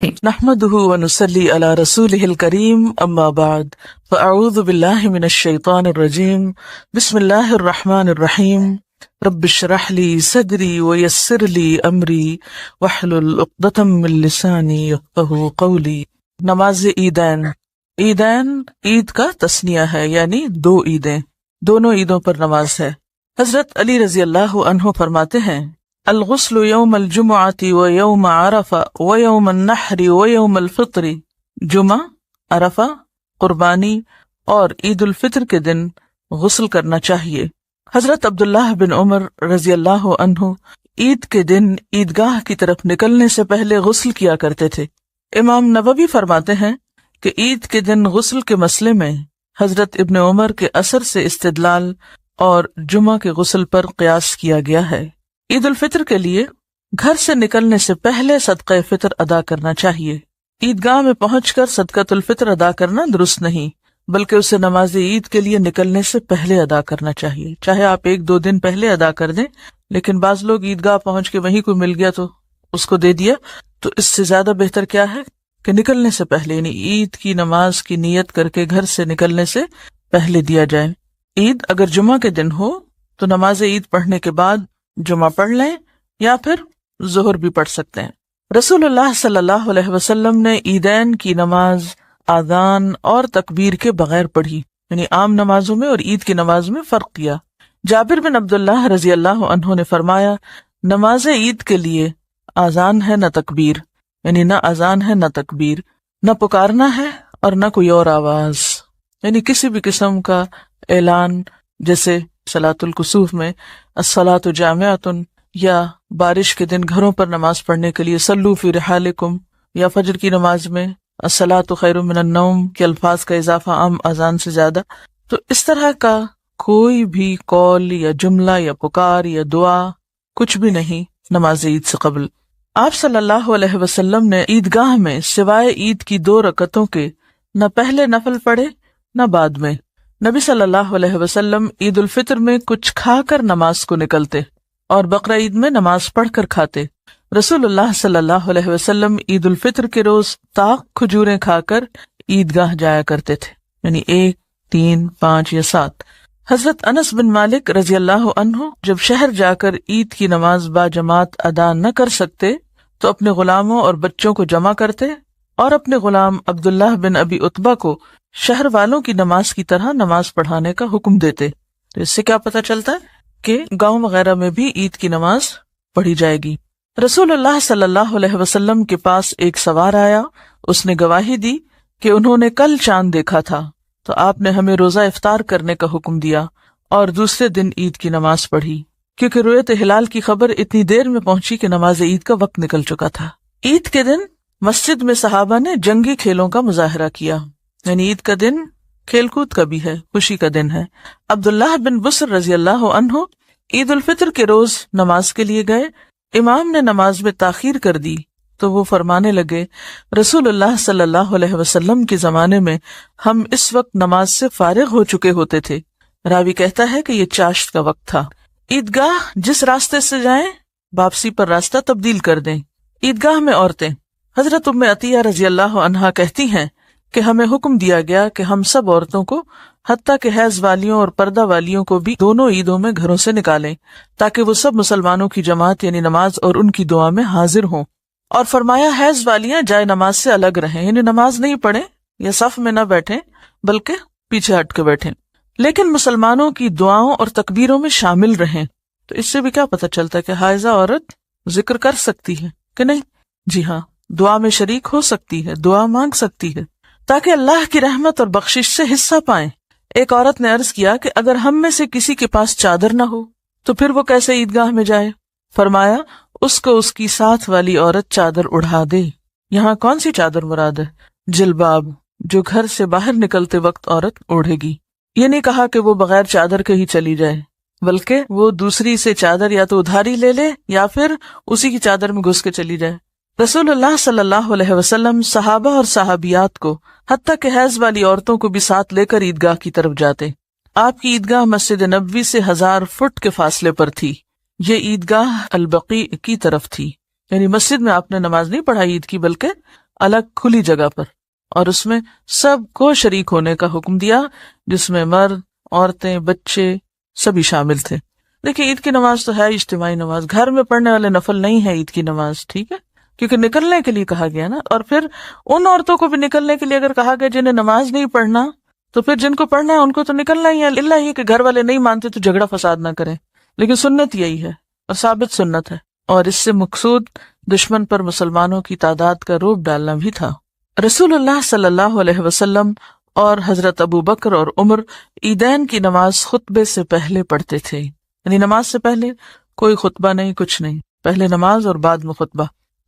نحمده ونصلي على رسوله الكريم اما بعد فاعوذ بالله من الشيطان الرجيم بسم الله الرحمن الرحيم رب اشرح لي صدري ويسر لي امري واحلل عقدة من لساني يفقهوا قولي۔ نماز عیدین، عیدین عید کا تثنیہ ہے، یعنی دو عیدیں، دونوں عیدوں پر نماز ہے۔ حضرت علی رضی اللہ عنہ فرماتے ہیں الغسل یوم الجمعۃ و یوم عرفہ و یوم النحر و یوم الفطر، جمعہ، عرفہ، قربانی اور عید الفطر کے دن غسل کرنا چاہیے۔ حضرت عبداللہ بن عمر رضی اللہ عنہ عید کے دن عیدگاہ کی طرف نکلنے سے پہلے غسل کیا کرتے تھے۔ امام نووی فرماتے ہیں کہ عید کے دن غسل کے مسئلے میں حضرت ابن عمر کے اثر سے استدلال اور جمعہ کے غسل پر قیاس کیا گیا ہے۔ عید الفطر کے لیے گھر سے نکلنے سے پہلے صدقہ فطر ادا کرنا چاہیے۔ عیدگاہ میں پہنچ کر صدقۃ الفطر ادا کرنا درست نہیں، بلکہ اسے نماز عید کے لیے نکلنے سے پہلے ادا کرنا چاہیے۔ چاہے آپ 1-2 دن پہلے ادا کر دیں، لیکن بعض لوگ عیدگاہ پہنچ کے وہیں کوئی مل گیا تو اس کو دے دیا، تو اس سے زیادہ بہتر کیا ہے کہ نکلنے سے پہلے، یعنی عید کی نماز کی نیت کر کے گھر سے نکلنے سے پہلے دیا جائے۔ عید اگر جمعہ کے دن ہو تو نماز عید پڑھنے کے بعد جمعہ پڑھ لیں یا پھر ظہر بھی پڑھ سکتے ہیں۔ رسول اللہ صلی اللہ علیہ وسلم نے عیدین کی نماز آذان اور تکبیر کے بغیر پڑھی، یعنی عام نمازوں میں اور عید کی نماز میں فرق کیا۔ جابر بن عبداللہ رضی اللہ عنہ نے فرمایا نماز عید کے لیے آذان ہے نہ تکبیر، یعنی نہ آذان ہے نہ تکبیر، نہ پکارنا ہے اور نہ کوئی اور آواز، یعنی کسی بھی قسم کا اعلان، جیسے صلاۃ الکسوف میں الصلاۃ جامعۃ، یا بارش کے دن گھروں پر نماز پڑھنے کے لیے صلوا فی رحالکم، یا فجر کی نماز میں الصلاۃ خیر من النوم کے الفاظ کا اضافہ عام اذان سے زیادہ۔ تو اس طرح کا کوئی بھی قول یا جملہ یا پکار یا دعا کچھ بھی نہیں نماز عید سے قبل۔ آپ صلی اللہ علیہ وسلم نے عیدگاہ میں سوائے عید کی 2 رکعتوں کے نہ پہلے نفل پڑھے نہ بعد میں۔ نبی صلی اللہ علیہ وسلم عید الفطر میں کچھ کھا کر نماز کو نکلتے اور بقرہ عید میں نماز پڑھ کر کھاتے۔ رسول اللہ صلی اللہ علیہ وسلم عید الفطر کے روز طاق کھجوریں کھا کر عیدگاہ جایا کرتے تھے، یعنی 1، 3، 5 یا 7۔ حضرت انس بن مالک رضی اللہ عنہ جب شہر جا کر عید کی نماز با جماعت ادا نہ کر سکتے تو اپنے غلاموں اور بچوں کو جمع کرتے اور اپنے غلام عبداللہ بن ابی عتبہ کو شہر والوں کی نماز کی طرح نماز پڑھانے کا حکم دیتے۔ تو اس سے کیا پتہ چلتا ہے کہ گاؤں وغیرہ میں بھی عید کی نماز پڑھی جائے گی۔ رسول اللہ صلی اللہ علیہ وسلم کے پاس ایک سوار آیا، اس نے گواہی دی کہ انہوں نے کل چاند دیکھا تھا، تو آپ نے ہمیں روزہ افطار کرنے کا حکم دیا اور دوسرے دن عید کی نماز پڑھی، کیونکہ رؤیت ہلال کی خبر اتنی دیر میں پہنچی کہ نماز عید کا وقت نکل چکا تھا۔ عید کے دن مسجد میں صحابہ نے جنگی کھیلوں کا مظاہرہ کیا، یعنی عید کا دن کھیل کود کا بھی ہے، خوشی کا دن ہے۔ عبداللہ بن بصر رضی اللہ عنہ عید الفطر کے روز نماز کے لیے گئے، امام نے نماز میں تاخیر کر دی تو وہ فرمانے لگے رسول اللہ صلی اللہ علیہ وسلم کے زمانے میں ہم اس وقت نماز سے فارغ ہو چکے ہوتے تھے۔ راوی کہتا ہے کہ یہ چاشت کا وقت تھا۔ عیدگاہ جس راستے سے جائیں واپسی پر راستہ تبدیل کر دیں۔ عیدگاہ میں عورتیں، حضرت ام عطیہ رضی اللہ عنہا کہتی ہیں کہ ہمیں حکم دیا گیا کہ ہم سب عورتوں کو، حتیٰ کہ حیض والیوں اور پردہ والیوں کو بھی، دونوں عیدوں میں گھروں سے نکالیں تاکہ وہ سب مسلمانوں کی جماعت یعنی نماز اور ان کی دعا میں حاضر ہوں۔ اور فرمایا حیض والیاں جائے نماز سے الگ رہیں، یعنی نماز نہیں پڑھیں یا صف میں نہ بیٹھیں بلکہ پیچھے ہٹ کے بیٹھیں، لیکن مسلمانوں کی دعاؤں اور تکبیروں میں شامل رہیں۔ تو اس سے بھی کیا پتہ چلتا ہے کہ حائضہ عورت ذکر کر سکتی ہے کہ نہیں؟ جی ہاں، دعا میں شریک ہو سکتی ہے، دعا مانگ سکتی ہے تاکہ اللہ کی رحمت اور بخشش سے حصہ پائیں۔ ایک عورت نے عرض کیا کہ اگر ہم میں سے کسی کے پاس چادر نہ ہو تو پھر وہ کیسے عیدگاہ میں جائے؟ فرمایا اس کو اس کی ساتھ والی عورت چادر اڑا دے۔ یہاں کون سی چادر مراد ہے؟ جلباب، جو گھر سے باہر نکلتے وقت عورت اوڑھے گی۔ یہ نہیں کہا کہ وہ بغیر چادر کے ہی چلی جائے، بلکہ وہ دوسری سے چادر یا تو ادھاری لے لے یا پھر اسی کی چادر میں گھس کے چلی جائے۔ رسول اللہ صلی اللہ علیہ وسلم صحابہ اور صحابیات کو، حتیٰ کہ حیض والی عورتوں کو بھی ساتھ لے کر عیدگاہ کی طرف جاتے۔ آپ کی عیدگاہ مسجد نبوی سے 1000 فٹ کے فاصلے پر تھی۔ یہ عیدگاہ البقیع کی طرف تھی، یعنی مسجد میں آپ نے نماز نہیں پڑھائی عید کی، بلکہ الگ کھلی جگہ پر، اور اس میں سب کو شریک ہونے کا حکم دیا، جس میں مرد، عورتیں، بچے سبھی شامل تھے۔ دیکھیں عید کی نماز تو ہے اجتماعی نماز، گھر میں پڑھنے والے نفل نہیں ہے عید کی نماز، ٹھیک ہے، کیونکہ نکلنے کے لیے کہا گیا نا۔ اور پھر ان عورتوں کو بھی نکلنے کے لیے اگر کہا گیا جنہیں نماز نہیں پڑھنا، تو پھر جن کو پڑھنا ہے ان کو تو نکلنا ہی ہے، اللہ یہ کہ گھر والے نہیں مانتے تو جھگڑا فساد نہ کریں، لیکن سنت یہی ہے اور ثابت سنت ہے، اور اس سے مقصود دشمن پر مسلمانوں کی تعداد کا رعب ڈالنا بھی تھا۔ رسول اللہ صلی اللہ علیہ وسلم اور حضرت ابو بکر اور عمر عیدین کی نماز خطبے سے پہلے پڑھتے تھے، یعنی نماز سے پہلے کوئی خطبہ نہیں، کچھ نہیں، پہلے نماز اور بعد میں خطبہ۔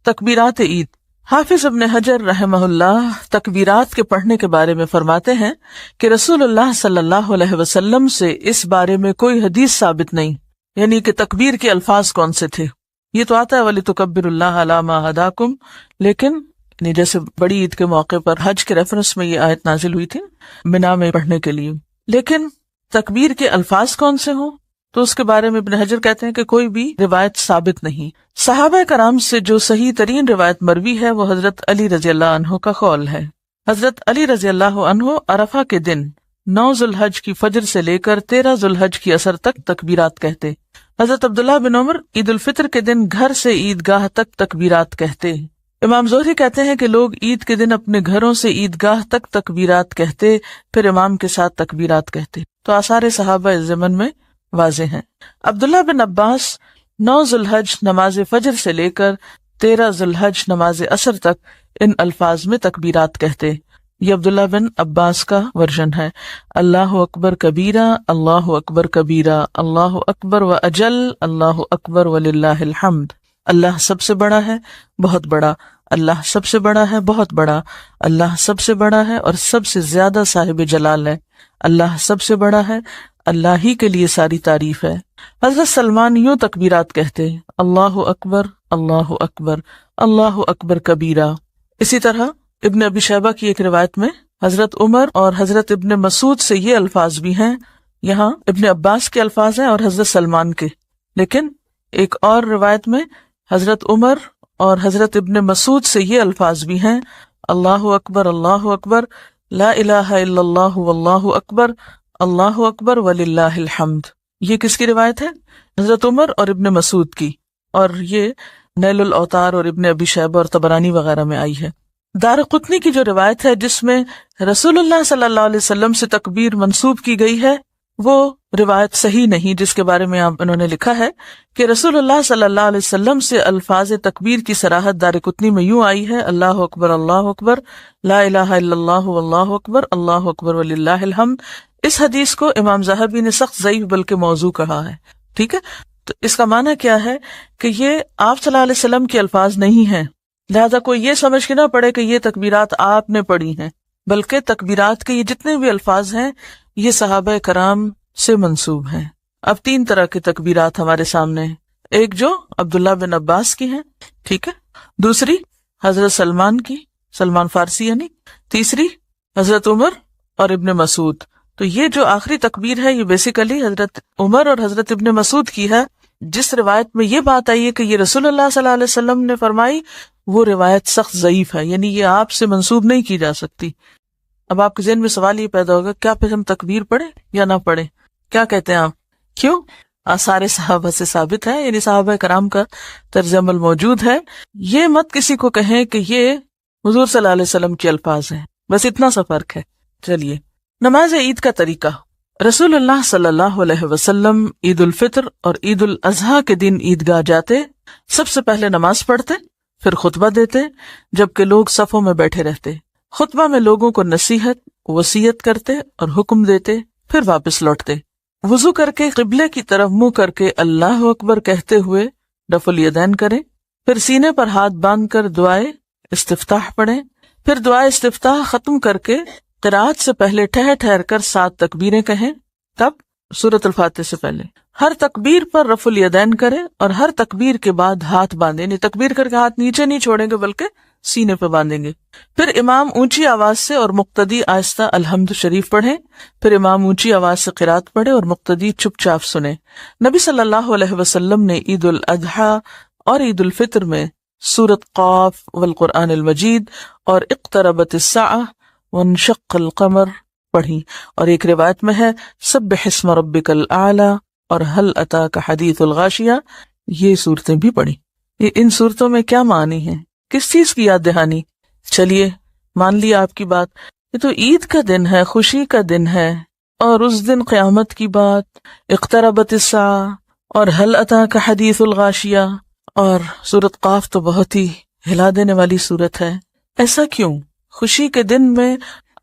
تکبیرات عید، حافظ ابن حجر رحمہ اللہ تکبیرات کے پڑھنے کے بارے میں فرماتے ہیں کہ رسول اللہ صلی اللہ علیہ وسلم سے اس بارے میں کوئی حدیث ثابت نہیں، یعنی کہ تکبیر کے الفاظ کون سے تھے۔ یہ تو آتا ہے وَلِتُكَبِّرُوا اللَّهَ عَلَىٰ مَا هَدَاكُمْ، لیکن جیسے بڑی عید کے موقع پر حج کے ریفرنس میں یہ آیت نازل ہوئی تھی منا میں پڑھنے کے لیے، لیکن تکبیر کے الفاظ کون سے ہوں تو اس کے بارے میں ابن حجر کہتے ہیں کہ کوئی بھی روایت ثابت نہیں۔ صحابہ کرام سے جو صحیح ترین روایت مروی ہے وہ حضرت علی رضی اللہ عنہ کا قول ہے۔ حضرت علی رضی اللہ عنہ عرفہ کے دن 9 ذوالحج کی فجر سے لے کر 13 ذوالحج کی عصر تک تکبیرات کہتے۔ حضرت عبداللہ بن عمر عید الفطر کے دن گھر سے عیدگاہ تک تکبیرات کہتے۔ امام زہری کہتے ہیں کہ لوگ عید کے دن اپنے گھروں سے عیدگاہ تک تکبیرات کہتے، پھر امام کے ساتھ تکبیرات کہتے، تو آثار صحابہ اس ضمن میں واضح ہیں۔ عبداللہ بن عباس 9 ذوالحج نماز فجر سے لے کر 13 ذوالحج نماز عصر تک ان الفاظ میں تکبیرات کہتے۔ یہ عبداللہ بن عباس کا ورژن ہے۔ اللہ اکبر کبیرہ، اللہ اکبر کبیرہ، اللہ اکبر و اجل، اللہ اکبر وللہ الحمد۔ اللہ سب سے بڑا ہے، بہت بڑا، اللہ سب سے بڑا ہے، بہت بڑا، اللہ سب سے بڑا ہے اور سب سے زیادہ صاحب جلال ہے، اللہ سب سے بڑا ہے، اللہ ہی کے لیے ساری تعریف ہے۔ حضرت سلمان یوں تکبیرات کہتے، اللہ اکبر، اللہ اکبر، اللہ اکبر کبیرہ۔ اسی طرح ابن ابی شیبہ کی ایک روایت میں حضرت عمر اور حضرت ابن مسعود سے یہ الفاظ بھی ہیں، یہاں ابن عباس کے الفاظ ہیں اور حضرت سلمان کے، لیکن ایک اور روایت میں حضرت عمر اور حضرت ابن مسعود سے یہ الفاظ بھی ہیں، اللہ اکبر، لا الہ الا اللہ واللہ اکبر، اللہ اکبر وللہ الحمد۔ یہ کس کی روایت ہے؟ حضرت عمر اور ابن مسعود کی، اور یہ نیل الاوطار اور ابن ابی شیبہ اور طبرانی وغیرہ میں آئی ہے۔ دارقطنی کی جو روایت ہے جس میں رسول اللہ صلی اللہ علیہ وسلم سے تکبیر منسوب کی گئی ہے، وہ روایت صحیح نہیں، جس کے بارے میں انہوں نے لکھا ہے کہ رسول اللہ صلی اللہ علیہ وسلم سے الفاظ تکبیر کی صراحت دارقطنی میں یوں آئی ہے، اللہ اکبر، لا الہ الا اللہ واللہ اکبر، اللہ اکبر وللہ الحمد۔ اس حدیث کو امام ذہبی نے سخت ضعیف بلکہ موضوع کہا ہے، ٹھیک ہے۔ تو اس کا معنی کیا ہے کہ یہ آپ صلی اللہ علیہ وسلم کے الفاظ نہیں ہیں، لہذا کوئی یہ سمجھ کے نہ پڑے کہ یہ تکبیرات آپ نے پڑھی ہیں، بلکہ تکبیرات کے یہ جتنے بھی الفاظ ہیں یہ صحابہ کرام سے منسوب ہیں۔ اب 3 طرح کے تکبیرات ہمارے سامنے ہیں، ایک جو عبداللہ بن عباس کی ہیں، ٹھیک ہے، دوسری حضرت سلمان کی، سلمان فارسی یعنی، تیسری حضرت عمر اور ابن مسعود۔ تو یہ جو آخری تکبیر ہے یہ بیسیکلی حضرت عمر اور حضرت ابن مسعود کی ہے۔ جس روایت میں یہ بات آئی ہے کہ یہ رسول اللہ صلی اللہ علیہ وسلم نے فرمائی، وہ روایت سخت ضعیف ہے، یعنی یہ آپ سے منسوب نہیں کی جا سکتی۔ اب آپ کے ذہن میں سوال یہ پیدا ہوگا، کیا پھر ہم تکبیر پڑھیں یا نہ پڑھیں؟ کیا کہتے ہیں آپ؟ کیوں؟ آثار صحابہ سے ثابت ہے، یعنی صحابہ کرام کا طرز عمل موجود ہے۔ یہ مت کسی کو کہیں کہ یہ حضور صلی اللہ علیہ وسلم کے الفاظ ہیں، بس اتنا سا فرق ہے۔ چلیے، نماز عید کا طریقہ۔ رسول اللہ صلی اللہ علیہ وسلم عید الفطر اور عید الاضحیٰ کے دن عیدگاہ جاتے، سب سے پہلے نماز پڑھتے، پھر خطبہ دیتے، جبکہ لوگ صفوں میں بیٹھے رہتے۔ خطبہ میں لوگوں کو نصیحت، وصیت کرتے اور حکم دیتے، پھر واپس لوٹتے۔ وضو کر کے قبلے کی طرف منہ کر کے اللہ اکبر کہتے ہوئے رفع الیدین کریں، پھر سینے پر ہاتھ باندھ کر دعائے استفتاح پڑھیں، پھر دعائے استفتاح ختم کر کے قرأت سے پہلے ٹھہر ٹھہر کر 7 تکبیریں کہیں، تب سورۃ الفاتحہ سے پہلے ہر تکبیر پر رفع الیدین کریں اور ہر تکبیر کے بعد ہاتھ باندھیں، یعنی تکبیر کر کے ہاتھ نیچے نہیں چھوڑیں گے بلکہ سینے پہ باندھیں گے۔ پھر امام اونچی آواز سے اور مقتدی آہستہ الحمد شریف پڑھیں، پھر امام اونچی آواز سے قرأت پڑھے اور مقتدی چپ چاپ سنیں۔ نبی صلی اللہ علیہ وسلم نے عید الاضحیٰ اور عید الفطر میں سورۃ قاف والقرآن المجید اور اقتربت الساعہ وانشق القمر پڑھی، اور ایک روایت میں ہے سبح اسم ربک الاعلی اور هل اتاک حدیث الغاشیہ، یہ صورتیں بھی پڑھی۔ ان صورتوں میں کیا معنی ہے، کس چیز کی یاد دہانی؟ چلیے مان لیا آپ کی بات، یہ تو عید کا دن ہے، خوشی کا دن ہے، اور اس دن قیامت کی بات، اقتربت الساعہ اور هل اتاک حدیث الغاشیہ، اور سورۃ قاف تو بہت ہی ہلا دینے والی سورت ہے۔ ایسا کیوں؟ خوشی کے دن میں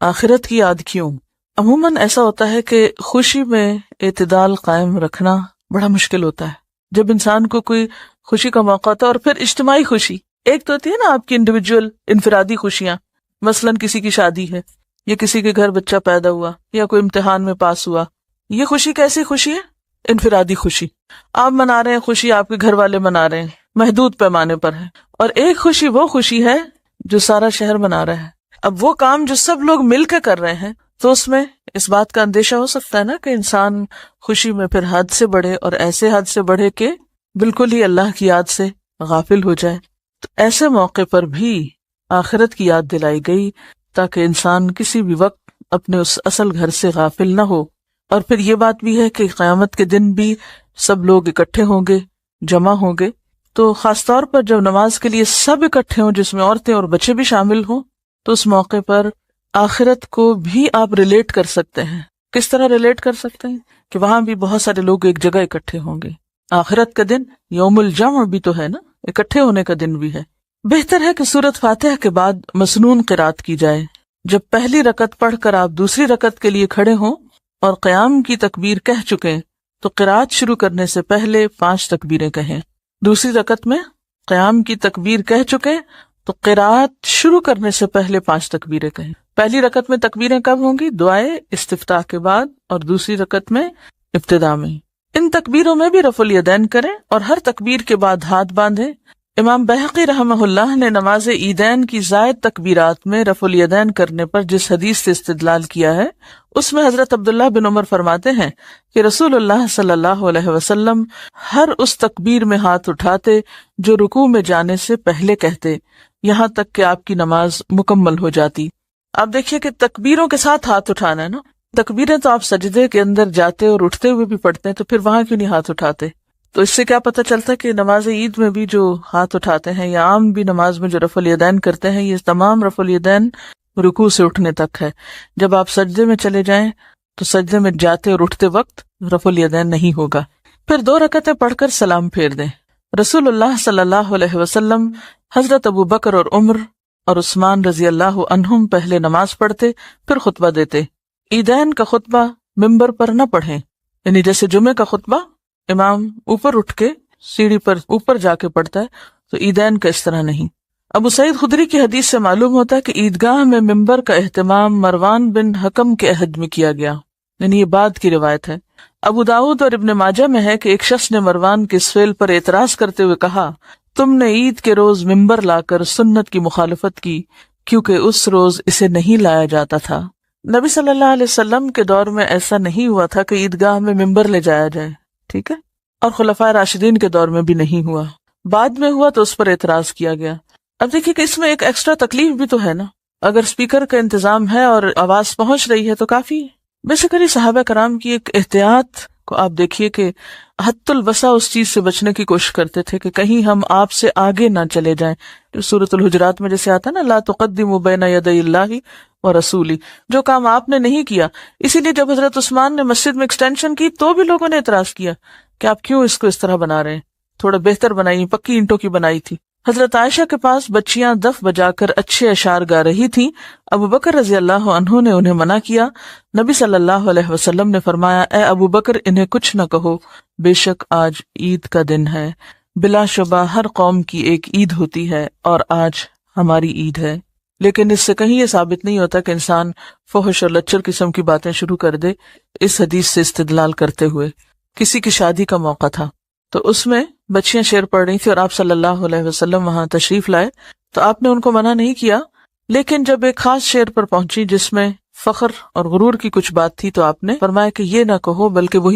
آخرت کی یاد کیوں؟ عموماً ایسا ہوتا ہے کہ خوشی میں اعتدال قائم رکھنا بڑا مشکل ہوتا ہے۔ جب انسان کو کوئی خوشی کا موقع ہوتا ہے، اور پھر اجتماعی خوشی، ایک تو ہوتی ہے نا آپ کی انڈیویجول انفرادی خوشیاں، مثلاً کسی کی شادی ہے، یا کسی کے گھر بچہ پیدا ہوا، یا کوئی امتحان میں پاس ہوا، یہ خوشی کیسی خوشی ہے؟ انفرادی خوشی، آپ منا رہے ہیں خوشی، آپ کے گھر والے منا رہے ہیں، محدود پیمانے پر ہے۔ اور ایک خوشی وہ خوشی ہے جو سارا شہر منا رہا ہے۔ اب وہ کام جو سب لوگ مل کے کر رہے ہیں، تو اس میں اس بات کا اندیشہ ہو سکتا ہے نا کہ انسان خوشی میں پھر حد سے بڑھے، اور ایسے حد سے بڑھے کہ بالکل ہی اللہ کی یاد سے غافل ہو جائے۔ تو ایسے موقع پر بھی آخرت کی یاد دلائی گئی تاکہ انسان کسی بھی وقت اپنے اس اصل گھر سے غافل نہ ہو۔ اور پھر یہ بات بھی ہے کہ قیامت کے دن بھی سب لوگ اکٹھے ہوں گے، جمع ہوں گے، تو خاص طور پر جب نماز کے لیے سب اکٹھے ہوں، جس میں عورتیں اور بچے بھی شامل ہوں، تو اس موقع پر آخرت کو بھی آپ ریلیٹ کر سکتے ہیں۔ کس طرح ریلیٹ کر سکتے ہیں؟ کہ وہاں بھی بہت سارے لوگ ایک جگہ اکٹھے ہوں گے۔ آخرت کا دن یوم الجمع بھی تو ہے نا، اکٹھے ہونے کا دن بھی ہے۔ بہتر ہے کہ سورۃ فاتحہ کے بعد مسنون قرات کی جائے۔ جب پہلی رکعت پڑھ کر آپ دوسری رکعت کے لیے کھڑے ہوں اور قیام کی تکبیر کہہ چکے، تو قرات شروع کرنے سے پہلے 5 تکبیریں کہیں۔ دوسری رکعت میں قیام کی تکبیر کہہ چکے تو قرات شروع کرنے سے پہلے 5 تکبیریں کہیں۔ پہلی رکعت میں تکبیریں کب ہوں گی؟ دعائے استفتاح کے بعد، اور دوسری رکعت میں ابتدا میں۔ ان تکبیروں میں بھی رفع الیدین کریں اور ہر تکبیر کے بعد ہاتھ باندھیں۔ امام بہقی رحمہ اللہ نے نماز عیدین کی زائد تکبیرات میں رفع الیدین کرنے پر جس حدیث سے استدلال کیا ہے، اس میں حضرت عبداللہ بن عمر فرماتے ہیں کہ رسول اللہ صلی اللہ علیہ وسلم ہر اس تکبیر میں ہاتھ اٹھاتے جو رکوع میں جانے سے پہلے کہتے، یہاں تک کہ آپ کی نماز مکمل ہو جاتی۔ آپ دیکھیے کہ تکبیروں کے ساتھ ہاتھ اٹھانا ہے نا، تکبیریں تو آپ سجدے کے اندر جاتے اور اٹھتے ہوئے بھی پڑھتے ہیں، تو پھر وہاں کیوں نہیں ہاتھ اٹھاتے؟ تو اس سے کیا پتہ چلتا ہے کہ نماز عید میں بھی جو ہاتھ اٹھاتے ہیں، یا عام بھی نماز میں جو رفع الیدین کرتے ہیں، یہ تمام رفع الیدین رکوع سے اٹھنے تک ہے۔ جب آپ سجدے میں چلے جائیں تو سجدے میں جاتے اور اٹھتے وقت رفع الیدین نہیں ہوگا۔ پھر 2 رکعتیں پڑھ کر سلام پھیر دیں۔ رسول اللہ صلی اللہ علیہ وسلم حضرت ابو بکر اور عمر اور عثمان رضی اللہ عنہم پہلے نماز پڑھتے، پھر خطبہ دیتے۔ عیدین کا خطبہ ممبر پر نہ پڑھیں، یعنی جیسے جمعے کا خطبہ امام اوپر اٹھ کے سیڑھی پر اوپر جا کے پڑھتا ہے، تو عیدین کا اس طرح نہیں۔ ابو سعید خدری کی حدیث سے معلوم ہوتا ہے کہ عیدگاہ میں ممبر کا اہتمام مروان بن حکم کے عہد میں کیا گیا، یعنی یہ بعد کی روایت ہے۔ ابو داؤد اور ابن ماجہ میں ہے کہ ایک شخص نے مروان کے اس فعل پر اعتراض کرتے ہوئے کہا، تم نے عید کے روز ممبر لا کر سنت کی مخالفت کی، کیونکہ اس روز اسے نہیں لایا جاتا تھا۔ نبی صلی اللہ علیہ وسلم کے دور میں ایسا نہیں ہوا تھا کہ عیدگاہ میں ممبر لے جایا جائے، ٹھیک ہے، اور خلفائے راشدین کے دور میں بھی نہیں ہوا، بعد میں ہوا تو اس پر اعتراض کیا گیا۔ اب دیکھیے کہ اس میں ایک ایکسٹرا تکلیف بھی تو ہے نا، اگر اسپیکر کا انتظام ہے اور آواز پہنچ رہی ہے تو کافی ہے۔ بیسیکلی صحابہ کرام کی ایک احتیاط کو آپ دیکھیے کہ حد الوسع اس چیز سے بچنے کی کوشش کرتے تھے کہ کہیں ہم آپ سے آگے نہ چلے جائیں، جو سورۃ الحجرات میں جیسے آتا نا، لا تقدموا بین یدی اللہ ورسولہ، جو کام آپ نے نہیں کیا۔ اسی لیے جب حضرت عثمان نے مسجد میں ایکسٹینشن کی تو بھی لوگوں نے اعتراض کیا کہ آپ کیوں اس کو اس طرح بنا رہے ہیں، تھوڑا بہتر بنائی، پکی اینٹوں کی بنائی تھی۔ حضرت عائشہ کے پاس بچیاں دف بجا کر اچھے اشعار گا رہی تھیں، ابو بکر رضی اللہ عنہ نے انہیں منع کیا۔ نبی صلی اللہ علیہ وسلم نے فرمایا، اے ابو بکر انہیں کچھ نہ کہو، بے شک آج عید کا دن ہے، بلا شبہ ہر قوم کی ایک عید ہوتی ہے اور آج ہماری عید ہے۔ لیکن اس سے کہیں یہ ثابت نہیں ہوتا کہ انسان فحش اور لچر قسم کی باتیں شروع کر دے۔ اس حدیث سے استدلال کرتے ہوئے کسی کی شادی کا موقع تھا تو اس میں بچیاں شعر پڑھ رہی تھی اور آپ صلی اللہ علیہ وسلم وہاں تشریف لائے تو آپ نے ان کو منع نہیں کیا، لیکن جب ایک خاص شعر پر پہنچی جس میں فخر اور غرور کی کچھ بات تھی تو آپ نے فرمایا کہ یہ نہ کہو بلکہ وہی